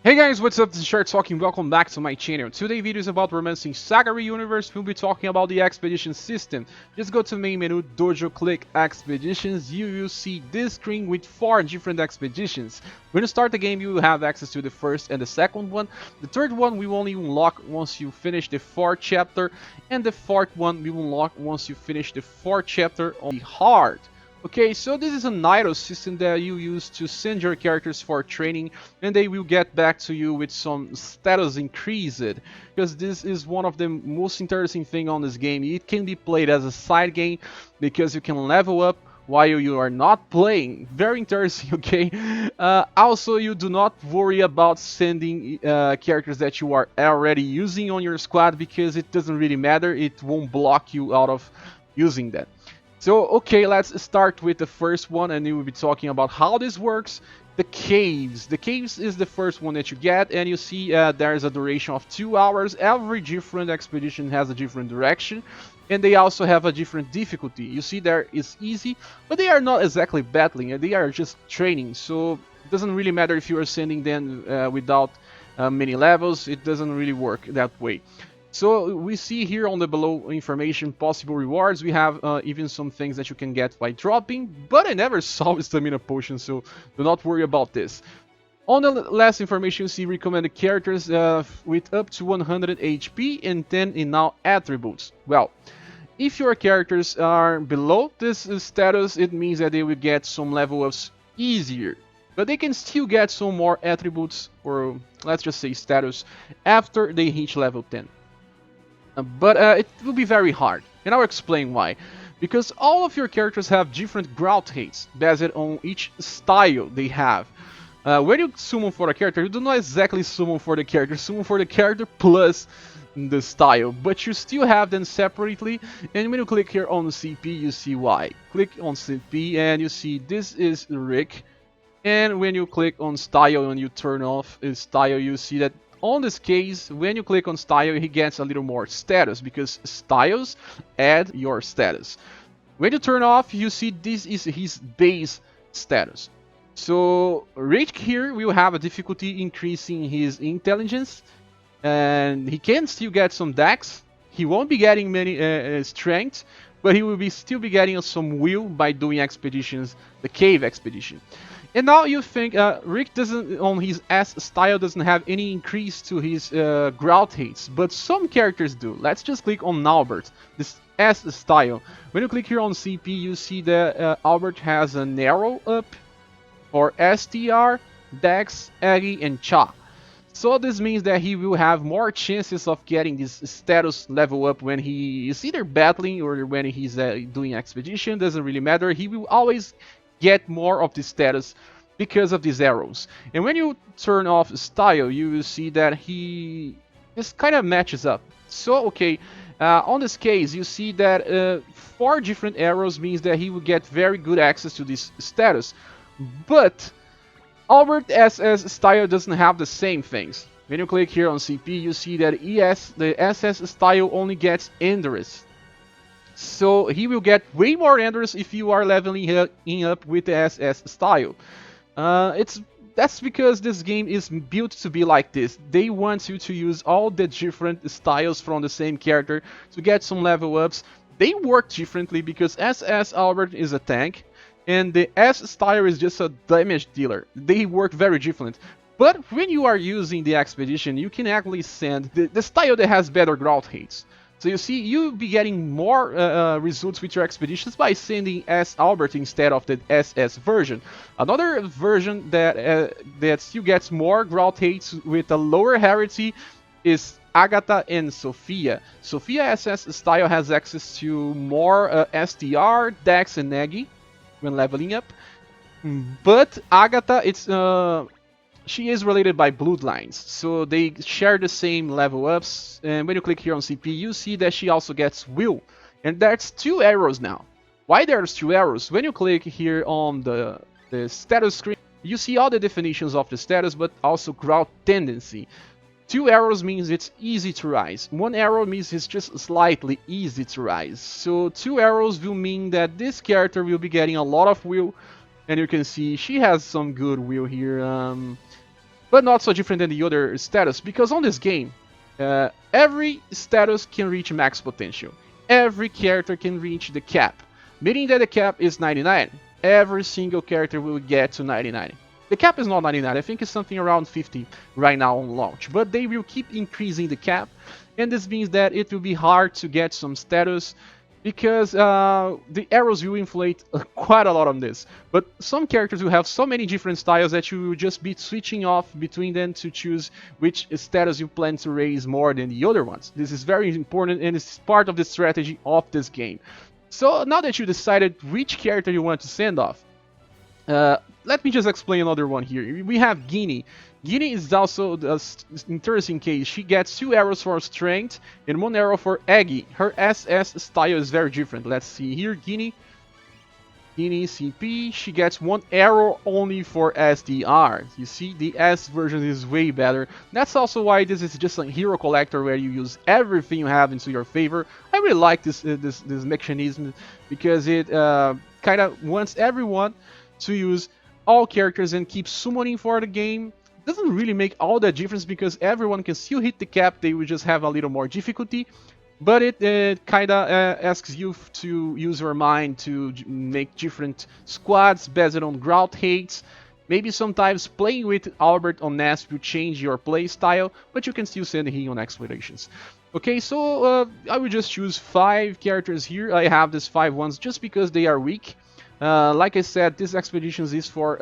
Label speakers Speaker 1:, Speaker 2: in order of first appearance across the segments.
Speaker 1: Hey guys, what's up? This is Shark talking. Welcome back to my channel. Today's video is about Romancing SaGa Re universe. We'll be talking about the expedition system. Just go to main menu, dojo, click expeditions. You will see this screen with 4 different expeditions. When you start the game, you will have access to the first and the second one. The third one we will only unlock once you finish the 4th chapter, and the 4th one we will unlock once you finish the 4th chapter on the hard. Okay, so this is an idle system that you use to send your characters for training, and they will get back to you with some status increased, because this is one of the most interesting thing on this game. It can be played as a side game because you can level up while you are not playing. Very interesting. Okay. Also, you do not worry about sending characters that you are already using on your squad, because it doesn't really matter. It won't block you out of using that. So, okay, let's start with the first one, and we will be talking about how this works. The caves. The caves is the first one that you get, and you see there is a duration of 2 hours. Every different expedition has a different direction, and they also have a different difficulty. You see there is easy, but they are not exactly battling, they are just training. So it doesn't really matter if you are sending them without many levels. It doesn't really work that way. So we see here on the below information possible rewards. We have even some things that you can get by dropping, but I never saw a stamina potion, so do not worry about this. On the last information, you see recommended characters with up to 100 HP and 10 in now attributes. Well, if your characters are below this status, it means that they will get some level ups easier. But they can still get some more attributes, or let's just say status, after they reach level 10. But it will be very hard, and I'll explain why. Because all of your characters have different growth rates based on each style they have. When you summon for a character, you do not exactly summon for the character, summon for the character plus the style, but you still have them separately. And when you click here on CP, you see why. Click on CP and you see this is Rick. And when you click on style and you turn off style, you see that on this case, when you click on style, he gets a little more status, because styles add your status. When you turn off, you see this is his base status. So Rick here will have a difficulty increasing his intelligence, and he can still get some dex. He won't be getting many strength, but he will still be getting some will by doing expeditions, the cave expedition. And now you think Rick doesn't, on his S style, doesn't have any increase to his growth rates, but some characters do. Let's just click on Albert, this S style. When you click here on CP, you see that Albert has an arrow up for STR, Dex, Eggy, and Cha. So this means that he will have more chances of getting this status level up when he is either battling or when he's doing expedition. Doesn't really matter. He will always get more of the status because of these arrows. And when you turn off style, you will see that he just kind of matches up. So okay, on this case, you see that 4 different arrows means that he will get very good access to this status. But Albert SS style doesn't have the same things. When you click here on CP, you see that the SS style only gets Endurance. So he will get way more endurance if you are leveling up with the SS style. That's because this game is built to be like this. They want you to use all the different styles from the same character to get some level ups. They work differently because SS Albert is a tank, and the S style is just a damage dealer. They work very different. But when you are using the expedition, you can actually send the style that has better growth rates. So you see, you'll be getting more results with your expeditions by sending S Albert instead of the SS version. Another version that still gets more growth rates with a lower rarity is Agatha and Sophia. Sophia SS style has access to more STR, Dex, and Negi when leveling up. But Agatha, she is related by bloodlines, so they share the same level ups. And when you click here on CP, you see that she also gets will, and that's 2 arrows now. Why there's 2 arrows? When you click here on the status screen, you see all the definitions of the status, but also growth tendency. 2 arrows means it's easy to rise. 1 arrow means it's just slightly easy to rise. So 2 arrows will mean that this character will be getting a lot of will, and you can see she has some good will here. but not so different than the other status, because on this game, every status can reach max potential. Every character can reach the cap, meaning that the cap is 99. Every single character will get to 99. The cap is not 99, I think it's something around 50 right now on launch, but they will keep increasing the cap, and this means that it will be hard to get some status, because the arrows will inflate quite a lot on this. But some characters will have so many different styles that you will just be switching off between them to choose which status you plan to raise more than the other ones. This is very important, and it's part of the strategy of this game. So now that you decided which character you want to send off, let me just explain another one here. We have Guinea. Guinea is also an interesting case. She gets 2 arrows for strength and 1 arrow for Aggie. Her SS style is very different. Let's see here. Guinea CP. She gets 1 arrow only for SDR. You see, the S version is way better. That's also why this is just a hero collector where you use everything you have into your favor. I really like this mechanism because it kind of wants everyone to use all characters and keep summoning for the game. Doesn't really make all that difference because everyone can still hit the cap, they will just have a little more difficulty. But it kind of asks you to use your mind to make different squads based on grout hates. Maybe sometimes playing with Albert on Nest will change your play style, but you can still send him on explorations. Okay, so I will just choose 5 characters here. I have these 5 ones just because they are weak. Like I said, this expeditions is for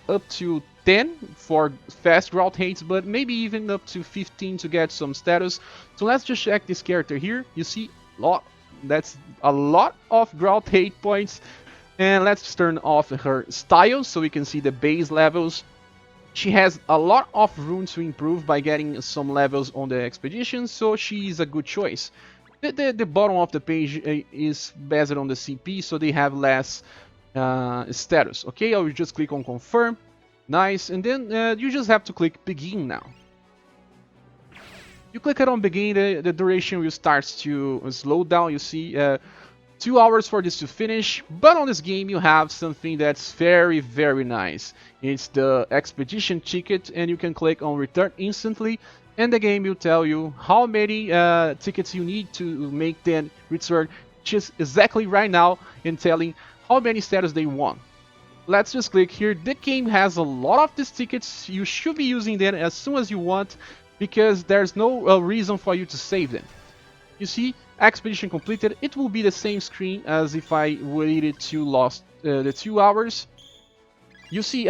Speaker 1: up to 10 for fast grout hates, but maybe even up to 15 to get some status. So let's just check this character here. You see, that's a lot of grout hate points. And let's turn off her style so we can see the base levels. She has a lot of room to improve by getting some levels on the expedition, so she is a good choice. The bottom of the page is based on the CP, so they have less status. Okay, I will just click on confirm. Nice, and then you just have to click begin now. You click it on begin, the duration will start to slow down. You see 2 hours for this to finish, but on this game you have something that's very, very nice. It's the expedition ticket, and you can click on return instantly, and the game will tell you how many tickets you need to make them return just exactly right now, and telling how many status they want. Let's just click here. The game has a lot of these tickets. You should be using them as soon as you want, because there's no reason for you to save them. You see, expedition completed. It will be the same screen as if I waited to lost the 2 hours. You see,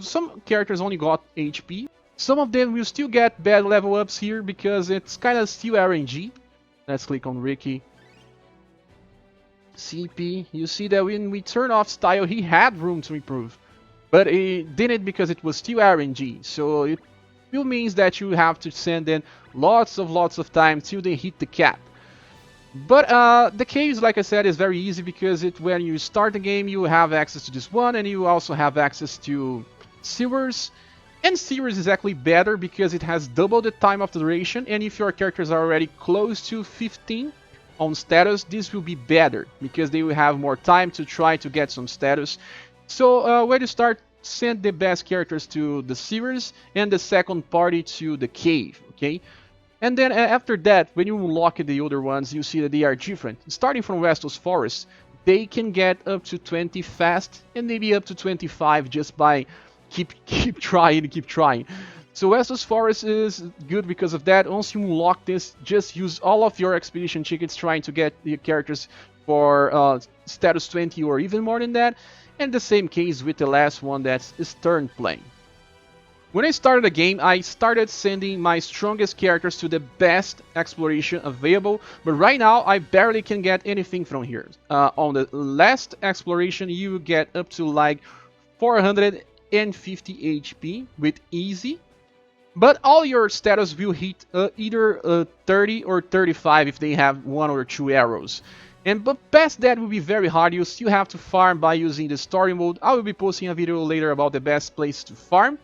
Speaker 1: some characters only got HP. Some of them will still get bad level ups here because it's kind of still RNG. Let's click on Ricky. CP, you see that when we turn off style, he had room to improve, but he didn't because it was still RNG. So it still means that you have to send in lots of time till they hit the cap. But the case, like I said, is very easy because when you start the game, you have access to this one, and you also have access to sewers. And sewers is actually better because it has double the time of the duration, and if your characters are already close to 15 on status, this will be better because they will have more time to try to get some status. So when you start, send the best characters to the sewers and the second party to the cave, okay? And then after that, when you unlock the other ones, you see that they are different. Starting from Westos Forest, they can get up to 20 fast and maybe up to 25 just by keep trying. So Westos Forest is good because of that. Once you unlock this, just use all of your expedition tickets trying to get the characters for status 20 or even more than that. And the same case with the last one, that's Stern playing. When I started the game, I started sending my strongest characters to the best exploration available, but right now I barely can get anything from here. On the last exploration, you get up to like 450 HP with easy, but all your status will hit either 30 or 35 if they have 1 or 2 arrows. But past that will be very hard. You still have to farm by using the story mode. I will be posting a video later about the best place to farm.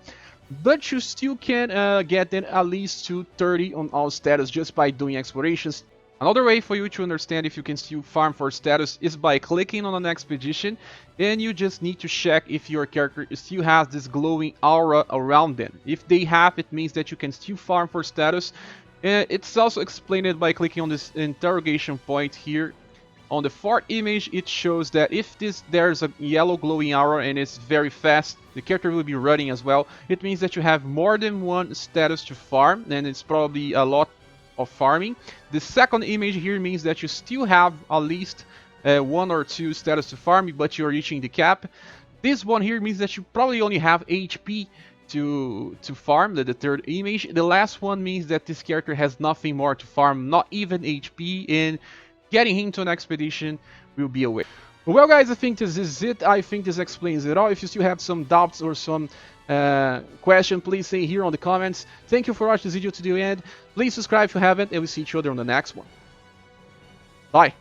Speaker 1: But you still can get them at least to 30 on all status just by doing explorations. Another way for you to understand if you can still farm for status is by clicking on an expedition, and you just need to check if your character still has this glowing aura around them. If they have, it means that you can still farm for status. It's also explained by clicking on this interrogation point here. On the fourth image, it shows that if there's a yellow glowing aura and it's very fast, the character will be running as well. It means that you have more than one status to farm, and it's probably a lot of farming. The second image here means that you still have at least one or two status to farm, but you're reaching the cap. This one here means that you probably only have HP to farm, the third image. The last one means that this character has nothing more to farm, not even HP, and getting him to an expedition will be a way. Well guys, I think this is it. I think this explains it all. If you still have some doubts or some question, please say here on the comments. Thank you for watching this video to the end. Please subscribe if you haven't, and we'll see each other on the next one. Bye!